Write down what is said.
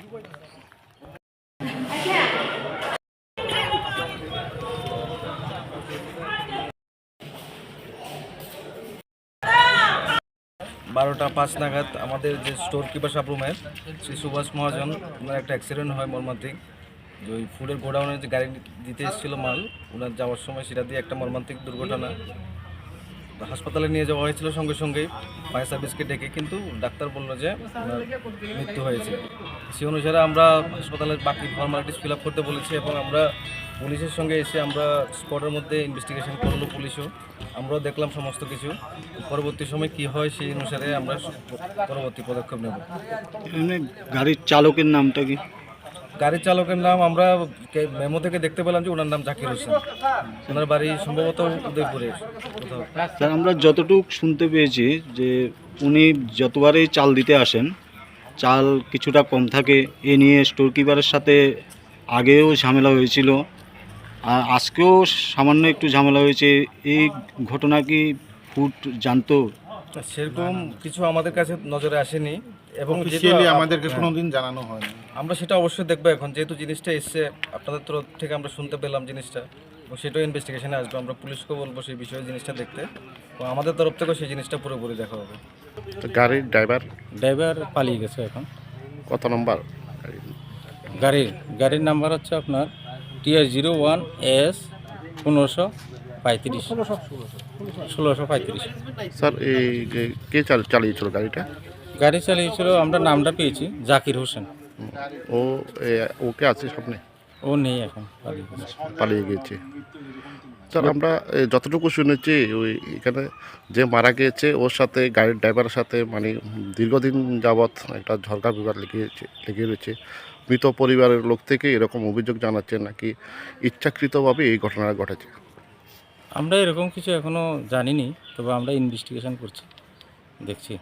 12:05 নাগাদ আমাদের যে স্টোর কিপার সাবরুমের শ্রী সুভাষ মহাজন ওনার একটা অ্যাক্সিডেন্ট হয় মর্মান্তিক। যে ওই ফুডের গোডাউনে যে গাড়ি দিতে এসেছিলো মাল, ওনার যাওয়ার সময় সেটা দিয়ে একটা মর্মান্তিক দুর্ঘটনা। হাসপাতালে নিয়ে যাওয়া হয়েছিল সঙ্গে সঙ্গেই ফায়ার সার্ভিসকে ডেকে, কিন্তু ডাক্তার বললো যে ওনার মৃত্যু হয়েছে। সেই অনুসারে আমরা হাসপাতালের বাকি ফর্মালিটিস ফিল আপ করতে বলেছি এবং আমরা পুলিশের সঙ্গে এসে আমরা স্পটের মধ্যে ইনভেস্টিগেশন করলো পুলিশও, আমরাও দেখলাম সমস্ত কিছু। পরবর্তী সময় কি হয় সেই অনুসারে আমরা পরবর্তী পদক্ষেপ নেব। গাড়ির চালকের নামটা কি? গাড়ির চালকের নাম আমরা মেমো থেকে দেখতে পেলাম যে ওনার নাম জাকির হোসেন, ওনার বাড়ি সম্ভবত উদয়পুরে কোথাও। স্যার, আমরা যতটুকু শুনতে পেয়েছি যে উনি যতবারই চাল দিতে আসেন চাল কিছুটা কম থাকে, এ নিয়ে স্টোর কিপারের সাথে আগেও ঝামেলা হয়েছিল, আর আজকেও সামান্য একটু ঝামেলা হয়েছে। এই ঘটনা কি ফুড জানতো? সেরকম কিছু আমাদের কাছে নজরে আসেনি এবং আমাদেরকে কোনোদিন জানানো হয়নি। আমরা সেটা অবশ্যই দেখবো এখন, যেহেতু জিনিসটা এসছে আপনাদের তরফ থেকে আমরা শুনতে পেলাম জিনিসটা, এবং সেটাও ইনভেস্টিগেশনে আসবে। আমরা পুলিশকেও বলবো সেই বিষয়ে জিনিসটা দেখতে, এবং আমাদের তরফ থেকেও সেই জিনিসটা পুরোপুরি দেখা হবে। গাড়ির ড্রাইভার পালিয়ে গেছে এখন। কত নম্বর গাড়ির নাম্বার হচ্ছে আপনার TR01S 1535 1635। স্যার, এই যে কে চালিয়েছিল গাড়িটা? গাড়ি চালিয়েছিল, আমরা নামটা পেয়েছি জাকির হোসেন। ও ওকে আছে সামনে? ও নেই এখন, পালিয়ে গিয়েছে। স্যার, আমরা যতটুকু শুনেছি ওই এখানে যে মারা গিয়েছে ওর সাথে গাড়ির ড্রাইভারের সাথে মানে দীর্ঘদিন যাবৎ একটা ঝগড়া বিবাদ লেগে রয়েছে। মৃত পরিবারের লোক থেকে এরকম অভিযোগ জানাচ্ছে নাকি ইচ্ছাকৃতভাবে এই ঘটনাটা ঘটেছে। আমরা এরকম কিছু এখনও জানিনি, তবে আমরা ইনভেস্টিগেশন করছি, দেখছি।